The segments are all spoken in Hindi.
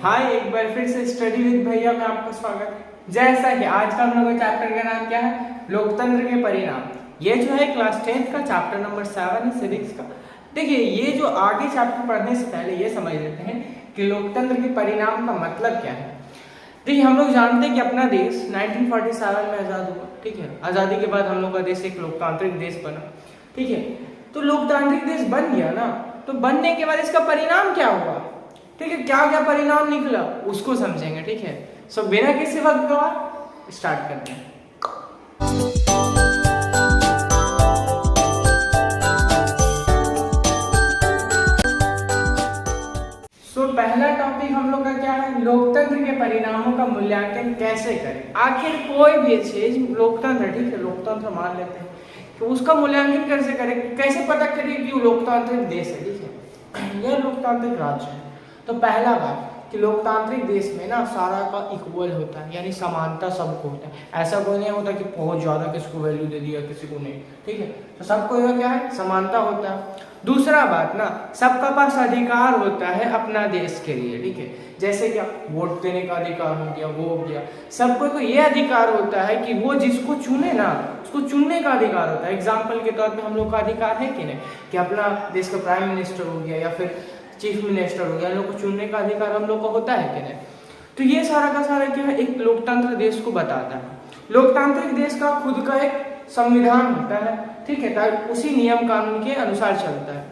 हाय, एक बार फिर से स्टडी विद भैया में आपका स्वागत है। जैसा कि आज का हम लोग का चैप्टर का नाम क्या है, लोकतंत्र के परिणाम। ये जो है क्लास 10th का चैप्टर नंबर 7 है सिविक्स का। देखिए, ये जो आगे चैप्टर पढ़ने से पहले ये समझ लेते हैं कि लोकतंत्र के परिणाम का मतलब क्या है। देखिए, हम लोग जानते हैं कि अपना देश 1947 में आज़ाद हुआ, ठीक है। आज़ादी के बाद हम लोग का देश एक लोकतांत्रिक देश बना, ठीक है। तो लोकतांत्रिक देश बन गया ना, तो बनने के बाद इसका परिणाम क्या हुआ, ठीक है, क्या क्या परिणाम निकला उसको समझेंगे, ठीक है। सो बिना किसी वक्त गवा स्टार्ट करते हैं। सो पहला टॉपिक हम लोग का क्या है, लोकतंत्र के परिणामों का मूल्यांकन कैसे करें। आखिर कोई भी चीज लोकतंत्र, ठीक है, लोकतंत्र मान लेते हैं, तो उसका मूल्यांकन कैसे करें, कैसे पता करें कि वो लोकतांत्रिक देश है, ठीक है, यह लोकतांत्रिक राज्य है। तो पहला बात कि लोकतांत्रिक देश में ना सारा का इक्वल होता है, यानी समानता सबको होता है। ऐसा कोई नहीं होता कि बहुत ज़्यादा किसी को वैल्यू दे दिया किसी को नहीं, ठीक है। तो सबको यह क्या है, समानता होता है। दूसरा बात ना, सबका पास अधिकार होता है अपना देश के लिए, ठीक है। जैसे क्या, वोट देने का अधिकार हो गया, वो हो गया। सबको को ये अधिकार होता है कि वो जिसको चुने ना, उसको चुनने का अधिकार होता है। एग्जाम्पल के तौर पर हम लोग का अधिकार है कि नहीं, कि अपना देश का प्राइम मिनिस्टर हो गया या फिर चीफ मिनिस्टर हो गया, लोग को चुनने का अधिकार हम लोग को होता है कि नहीं। तो ये सारा का सारा क्या है, एक लोकतंत्र देश को बताता है। लोकतांत्रिक देश का खुद का एक संविधान होता है, ठीक है, ताकि उसी नियम कानून के अनुसार चलता है,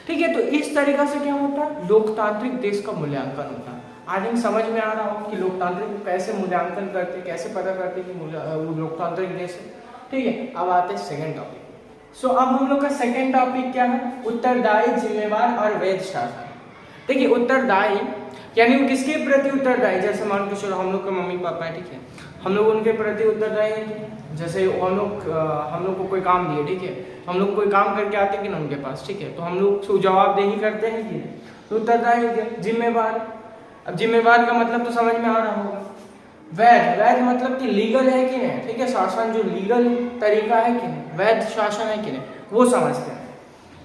ठीक है। तो इस तरीका से क्या होता है, लोकतांत्रिक देश का मूल्यांकन होता है। आज हम समझ में आ रहा हो कि लोकतांत्रिक कैसे मूल्यांकन करते, कैसे पता करते कि वो लोकतांत्रिक देश है, ठीक है। अब आते हैं सेकेंड टॉपिक। सो अब हम लोग का सेकेंड टॉपिक क्या है, उत्तरदायी, जिम्मेवार और वैध शासन। देखिए, उत्तरदायी यानी वो किसके प्रति उत्तरदायी, जैसे मान के चलो हम लोग के मम्मी पापा है, ठीक है, हम लोग उनके प्रति उत्तरदायी हैं। जैसे हम लोग को कोई काम दिए, ठीक है, हम लोग कोई काम करके आते कि ना उनके पास, ठीक है, तो हम लोग जवाबदेही करते हैं कि नहीं, तो उत्तरदायी हो गया। जिम्मेवार, अब जिम्मेवार का मतलब तो समझ में आ रहा होगा। वैध, वैध मतलब कि लीगल है कि नहीं, ठीक है, शासन जो लीगल तरीका है कि नहीं, वैध शासन है कि नहीं, वो समझते हैं।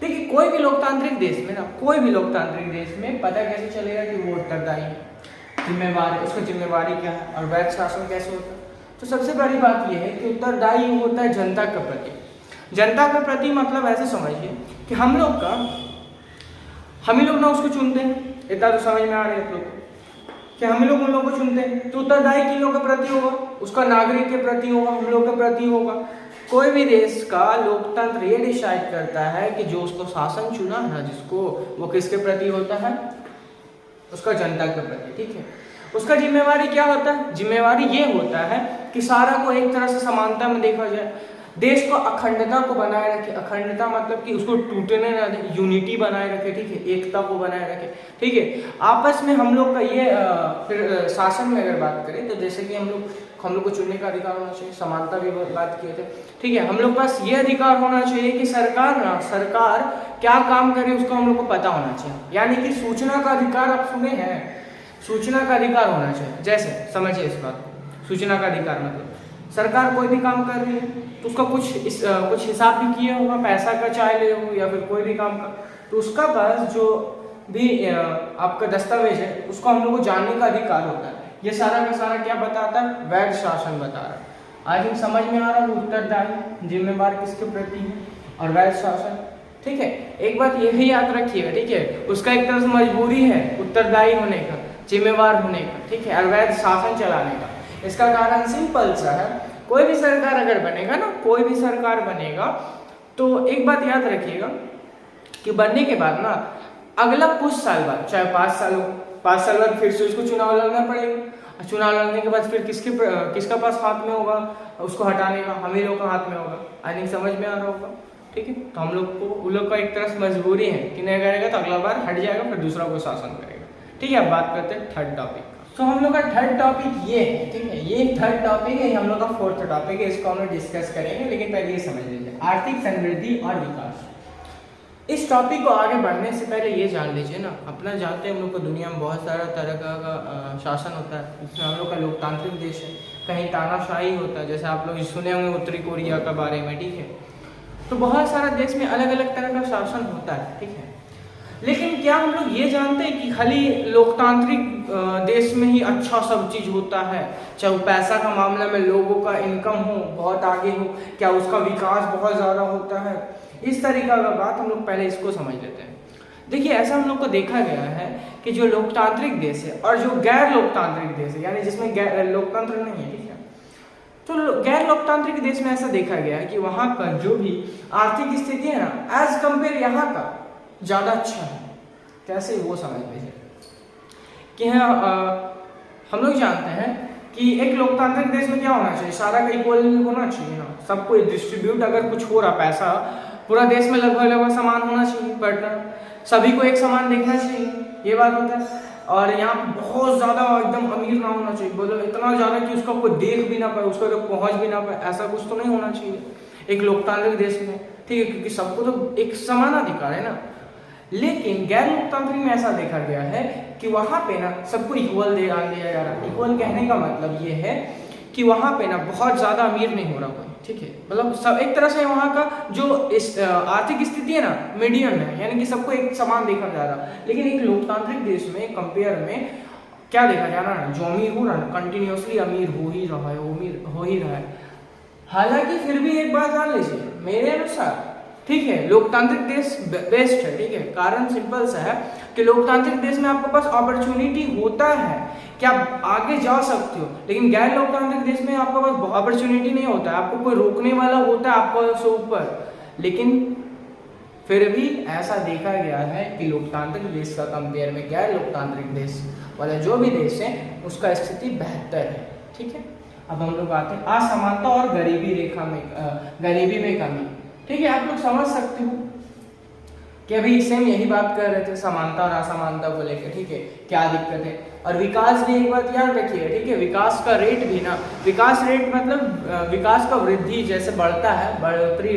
देखिए, कोई भी लोकतांत्रिक देश में ना, कोई भी लोकतांत्रिक देश में पता कैसे चलेगा कि वो उत्तरदायी है, जिम्मेवार है, उसका जिम्मेवारी क्या है, और वैध शासन कैसे होता है। तो सबसे बड़ी बात यह है कि उत्तरदायी होता है जनता के प्रति। जनता के प्रति मतलब ऐसे समझिए कि हम ही लोग ना उसको चुनते हैं, इतना तो समझ में आ रहा है आप लोग कि हम लोग उन लोगों को चुनते हैं। तो उत्तरदायी किन लोगों के प्रति होगा, उसका नागरिक के प्रति होगा, हम लोग के प्रति होगा। कोई भी देश का लोकतंत्र ये डिसाइड करता है कि जो उसको शासन चुना है जिसको, वो किसके प्रति होता है, उसका जनता के प्रति, ठीक है। उसका जिम्मेवारी क्या होता है, जिम्मेवारी ये होता है कि सारा को एक तरह से समानता में देखा जाए, देश को अखंडता को बनाए रखे। अखंडता मतलब कि उसको टूटने ना दे, यूनिटी बनाए रखे, ठीक है, एकता को बनाए रखे, ठीक है। आपस में हम लोग का ये फिर शासन में अगर बात करें तो जैसे कि हम लोग को चुनने का अधिकार होना चाहिए, समानता भी बात किए थे, ठीक है। हम लोग पास ये अधिकार होना चाहिए कि सरकार क्या काम करे उसको हम लोग को पता होना चाहिए, यानी कि सूचना का अधिकार आप सुने हैं, सूचना का अधिकार होना चाहिए। जैसे समझिए इस बात को, सूचना का अधिकार मतलब सरकार कोई भी काम कर रही है तो उसका कुछ हिसाब भी किया होगा, पैसा का चाहे ले हो या फिर कोई भी काम का, तो उसका पास जो भी आपका दस्तावेज है उसको हम लोग को जानने का अधिकार होता है। ये सारा का सारा क्या बताता है, वैध शासन बता रहा है। आज समझ में आ रहा है उत्तरदायी, जिम्मेवार किसके प्रति है, और वैध शासन, ठीक है। एक बात ये भी याद रखिएगा, ठीक है, उसका एक तरह से मजबूरी है उत्तरदायी होने का, जिम्मेवार होने का, ठीक है, और वैध शासन चलाने का। इसका कारण सिंपल सा है, कोई भी सरकार अगर बनेगा ना, कोई भी सरकार बनेगा तो एक बात याद रखिएगा कि बनने के बाद ना अगला कुछ साल बाद, चाहे 5 साल हो, 5 साल बाद फिर से उसको चुनाव लड़ना पड़ेगा। चुनाव लड़ने के बाद फिर किसका पास हाथ में होगा उसको हटाने का, हम ही लोग का हाथ में होगा। आई समझ में आ रहा होगा, ठीक है। तो हम लोग को, उन लोग का एक तरह से मजबूरी है कि नहीं करेगा तो अगला बार हट जाएगा, फिर दूसरा कोई शासन करेगा, ठीक है। अब बात करते हैं थर्ड टॉपिक। तो हम लोग का थर्ड टॉपिक ये है, ठीक है, ये थर्ड टॉपिक है, हम लोग का फोर्थ टॉपिक है, इसको हम लोग डिस्कस करेंगे। लेकिन पहले ये समझ लीजिए, आर्थिक समृद्धि और विकास। इस टॉपिक को आगे बढ़ने से पहले ये जान लीजिए ना, अपना जानते हैं हम लोग को दुनिया में बहुत सारा तरह का शासन होता है, इसमें हम लोग का लोकतांत्रिक देश है, कहीं तानाशाही होता है, जैसे आप लोग सुने होंगे उत्तरी कोरिया के बारे में, ठीक है। तो बहुत सारा देश में अलग अलग तरह का शासन होता है, ठीक है। लेकिन क्या हम लोग ये जानते हैं कि खाली लोकतांत्रिक देश में ही अच्छा सब चीज़ होता है? चाहे वो पैसा का मामला में लोगों का इनकम हो बहुत आगे हो, क्या उसका विकास बहुत ज़्यादा होता है? इस तरीका का बात हम लोग पहले इसको समझ लेते हैं। देखिए, ऐसा हम लोग को देखा गया है कि जो लोकतांत्रिक देश है और जो गैर लोकतांत्रिक देश है, यानी जिसमें लोकतंत्र नहीं है, ठीक है, तो गैर लोकतांत्रिक देश में ऐसा देखा गया है कि वहाँ का जो भी आर्थिक स्थिति है ना, एज कंपेयर यहाँ का ज़्यादा अच्छा है। कैसे, वो समझ लीजिए कि हम लोग जानते हैं कि एक लोकतांत्रिक देश में क्या होना चाहिए, सारा का इक्वल होना चाहिए ना, सबको डिस्ट्रीब्यूट अगर कुछ हो रहा पैसा पूरा देश में लगभग समान होना चाहिए, पैटर्न सभी को एक समान देखना चाहिए, ये बात होता है। और यहाँ बहुत ज़्यादा एकदम अमीर ना होना चाहिए, बोलो इतना ज़्यादा कि उसका कोई देख भी ना पाए, उसको कोई पहुँच भी ना पाए, ऐसा कुछ तो नहीं होना चाहिए एक लोकतांत्रिक देश में, ठीक है, क्योंकि सबको तो एक समान अधिकार है ना। लेकिन गैर लोकतांत्रिक में ऐसा देखा गया है कि वहाँ पे ना सबको इक्वल दिया जा रहा है। इक्वल कहने का मतलब ये है कि वहाँ पे ना बहुत ज़्यादा अमीर नहीं हो रहा कोई, ठीक है, मतलब सब एक तरह से वहाँ का जो आर्थिक स्थिति है ना मीडियम है, यानी कि सबको एक समान देखा जा रहा है। लेकिन एक लोकतांत्रिक देश में कंपेयर में क्या देखा जा रहा है, जो अमीर हो रहा है कंटिन्यूसली अमीर हो ही रहा है, अमीर हो ही रहा है। हालांकि फिर भी एक बात जान लीजिए, मेरे अनुसार, ठीक है, लोकतांत्रिक देश बेस्ट है, ठीक है, कारण सिंपल सा है कि लोकतांत्रिक देश में आपके पास अपॉर्चुनिटी होता है कि आप आगे जा सकते हो, लेकिन गैर लोकतांत्रिक देश में आपके पास अपॉर्चुनिटी नहीं होता है, आपको कोई रोकने वाला होता है आपको ऊपर। लेकिन फिर भी ऐसा देखा गया है कि लोकतांत्रिक देश का कंपेयर में गैर लोकतांत्रिक देश वाला जो भी देश है उसका स्थिति बेहतर है, ठीक है। अब हम लोग आते हैं असमानता और गरीबी रेखा में गरीबी में कमी, ठीक है। आप लोग समझ सकते हो कि अभी सेम यही बात कर रहे थे समानता और असमानता को लेकर, ठीक है, क्या दिक्कत है। और विकास भी एक बात याद रखिए, ठीक है, विकास का रेट भी ना, विकास रेट मतलब विकास का वृद्धि जैसे बढ़ता है, बढ़ोतरी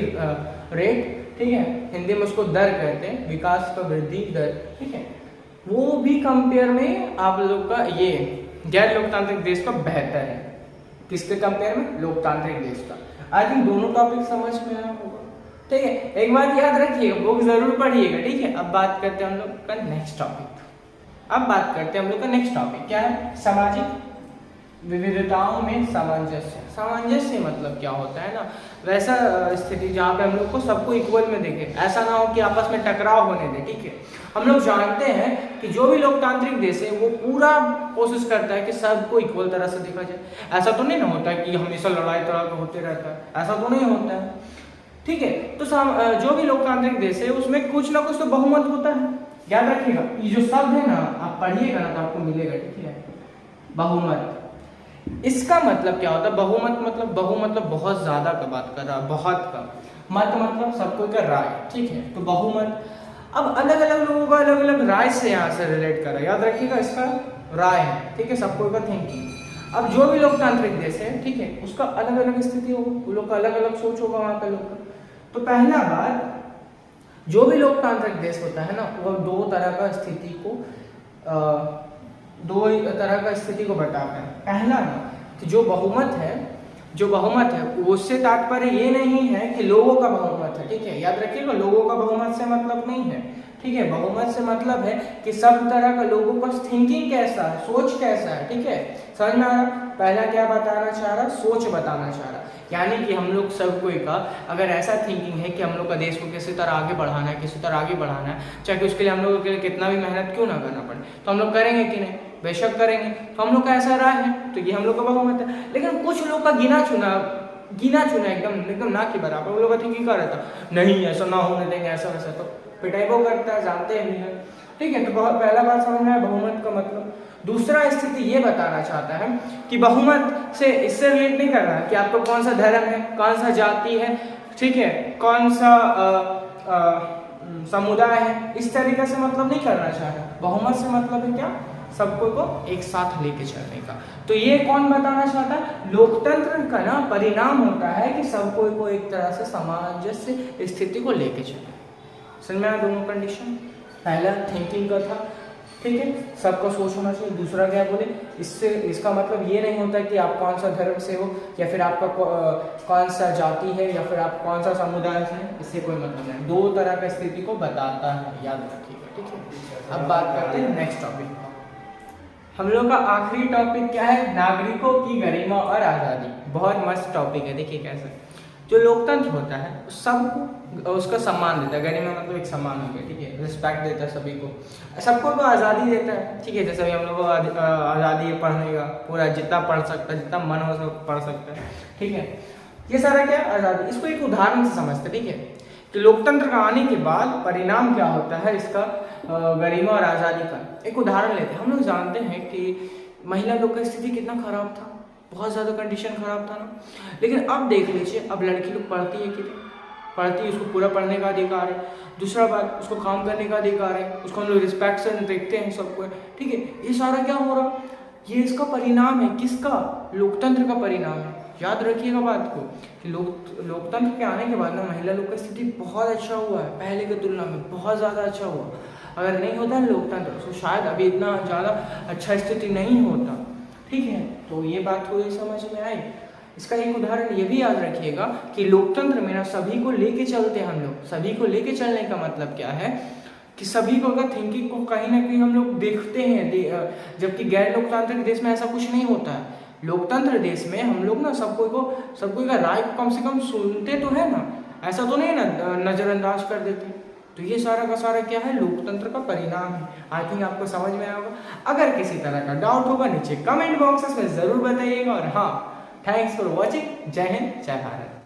रेट, ठीक है, हिंदी में उसको दर कहते हैं, विकास का वृद्धि दर, ठीक है, वो भी कंपेयर में आप लोग का ये गैर लोकतांत्रिक देश का बेहतर है। किसके कंपेयर में? लोकतांत्रिक देश का। आई थिंक दोनों टॉपिक समझ में आया होगा, ठीक है। एक बात याद रखिएगा, बुक जरूर पढ़िएगा, ठीक है। अब बात करते हैं हम लोग का नेक्स्ट टॉपिक। अब बात करते हैं हम लोग का नेक्स्ट टॉपिक क्या है, सामाजिक विविधताओं में सामंजस्य। सामंजस्य मतलब क्या होता है ना, वैसा स्थिति जहाँ पे हम लोग को सबको इक्वल में देखे, ऐसा ना हो कि आपस में टकराव होने दे, ठीक है। हम लोग जानते हैं कि जो भी लोकतांत्रिक देश है वो पूरा कोशिश करता है कि सबको इक्वल तरह से देखा जाए। ऐसा तो नहीं ना होता है कि हमेशा लड़ाई तड़ाई होते रहता है, ऐसा तो नहीं होता है, ठीक है। तो जो भी लोकतांत्रिक देश है उसमें कुछ ना कुछ तो बहुमत होता है, याद रखिएगा। ये जो शब्द है ना आप पढ़िएगा ना तो आपको मिलेगा, ठीक है, बहुमत। इसका मतलब क्या होता है, बहुमत मतलब बहुत ज्यादा का बात कर रहा है, बहुत का, मत मतलब सबको का राय, ठीक है, तो बहुमत। अब अलग अलग लोगों का अलग अलग राय से यहाँ से रिलेट कर रहा है, याद रखिएगा, इसका राय है, ठीक है, सबको का थिंकिंग। अब जो भी लोकतांत्रिक देश है, ठीक है, उसका अलग अलग स्थिति होगा, वो लोग का अलग अलग सोच होगा वहाँ पे लोग का। तो पहला बात, जो भी लोकतांत्रिक देश होता है ना वो दो तरह का स्थिति को बताता है। पहला कि जो बहुमत है उससे तात्पर्य ये नहीं है कि लोगों का बहुमत है, ठीक है, याद रखिएगा, लोगों का बहुमत से मतलब नहीं है, ठीक है। बहुमत से मतलब है कि सब तरह का लोगों का थिंकिंग कैसा है, सोच कैसा है, ठीक है, समझ में आ रहा। पहला क्या बताना चाह रहा, सोच बताना चाह रहा, यानी कि हम लोग सब कोई का अगर ऐसा थिंकिंग है कि हम लोग का देश को किसी तरह आगे बढ़ाना है, किसी तरह आगे बढ़ाना है, चाहे कि उसके लिए हम लोगों के लिए कितना भी मेहनत क्यों ना करना पड़े, तो हम लोग करेंगे कि नहीं, बेशक करेंगे। तो हम लोग का ऐसा राय है, तो ये हम लोग का बहुमत है। लेकिन कुछ लोग का गिना चुना एकदम ना के बराबर, वो लोग का थिंकिंग कर रहा था, नहीं ऐसा ना होने देंगे, ऐसा वैसा, तो पिटाई वो करता है, जानते हैं भी है, ठीक है। तो बहुत पहला बात समझ में आया बहुमत का मतलब। दूसरा स्थिति ये बताना चाहता है कि बहुमत से इससे रिलेट नहीं कर रहा है कि आपको कौन सा धर्म है, कौन सा जाति है, ठीक है, कौन सा समुदाय है, इस तरीके से मतलब नहीं करना चाह रहा। बहुमत से मतलब है क्या, सबको को एक साथ लेके चलने का। तो ये कौन बताना चाहता है, लोकतंत्र का ना परिणाम होता है कि सबको को एक तरह से सामंजस्य स्थिति को लेके चले। समझ में आया दोनों कंडीशन। पहला थिंकिंग का था, ठीक है, सबका सोच होना चाहिए। दूसरा क्या बोले, इससे इसका मतलब ये नहीं होता कि आप कौन सा धर्म से हो या फिर आपका कौन सा जाति है या फिर आप कौन सा समुदाय से हैं, इससे कोई मतलब नहीं। दो तरह का स्थिति को बताता है, याद रखिएगा। ठीक है, अब बात करते हैं नेक्स्ट टॉपिक। हम लोग का आखिरी टॉपिक क्या है, नागरिकों की गरिमा और आज़ादी। बहुत मस्त टॉपिक है। देखिए कैसे जो लोकतंत्र होता है सबको उसका सम्मान देता है। गरिमा मतलब एक सम्मान हो गया, ठीक है, रिस्पेक्ट देता है सभी को, सबको को आज़ादी देता है। ठीक है, जैसे हम लोग को आज़ादी है पढ़ने का, पूरा जितना पढ़ सकता है, जितना मन हो सब पढ़ सकता है। ठीक है, ये सारा क्या आज़ादी, इसको एक उदाहरण से समझते। ठीक है, कि लोकतंत्र का आने के बाद परिणाम क्या होता है इसका, गरिमा और आज़ादी का एक उदाहरण लेते हैं। हम लोग जानते हैं कि महिला लोग का स्थिति कितना खराब था, बहुत ज़्यादा कंडीशन खराब था ना। लेकिन अब देख लीजिए, अब लड़की लोग पढ़ती है, कितनी पढ़ती है, उसको पूरा पढ़ने का अधिकार है। दूसरा बात, उसको काम करने का अधिकार है, उसको हम लोग रिस्पेक्ट से देखते हैं सबको। ठीक है, ये सारा क्या हो रहा, ये इसका परिणाम है, किसका, लोकतंत्र का परिणाम है। याद रखिएगा बात को कि लोकतंत्र के आने के बाद ना महिला लोग का स्थिति बहुत अच्छा हुआ है, पहले की तुलना में बहुत ज़्यादा अच्छा हुआ। अगर नहीं होता लोकतंत्र तो शायद अभी इतना ज़्यादा अच्छा स्थिति नहीं होता। ठीक है, तो ये बात को ये समझ में आई। इसका एक उदाहरण ये भी याद रखिएगा कि लोकतंत्र में ना सभी को लेके चलते हैं हम लोग। सभी को लेके चलने का मतलब क्या है कि सभी को अगर थिंकिंग को कहीं ना कहीं हम लोग देखते हैं, जबकि गैर लोकतांत्रिक देश में ऐसा कुछ नहीं होता है। लोकतंत्र देश में हम लोग ना सबको का राय को कम से कम सुनते तो है ना, ऐसा तो नहीं ना नज़रअंदाज कर देते। तो ये सारा का सारा क्या है, लोकतंत्र का परिणाम है। आई थिंक आपको समझ में आया होगा। अगर किसी तरह का डाउट होगा नीचे कमेंट बॉक्सेस में ज़रूर बताइएगा। और हाँ, थैंक्स फॉर वॉचिंग। जय हिंद, जय भारत।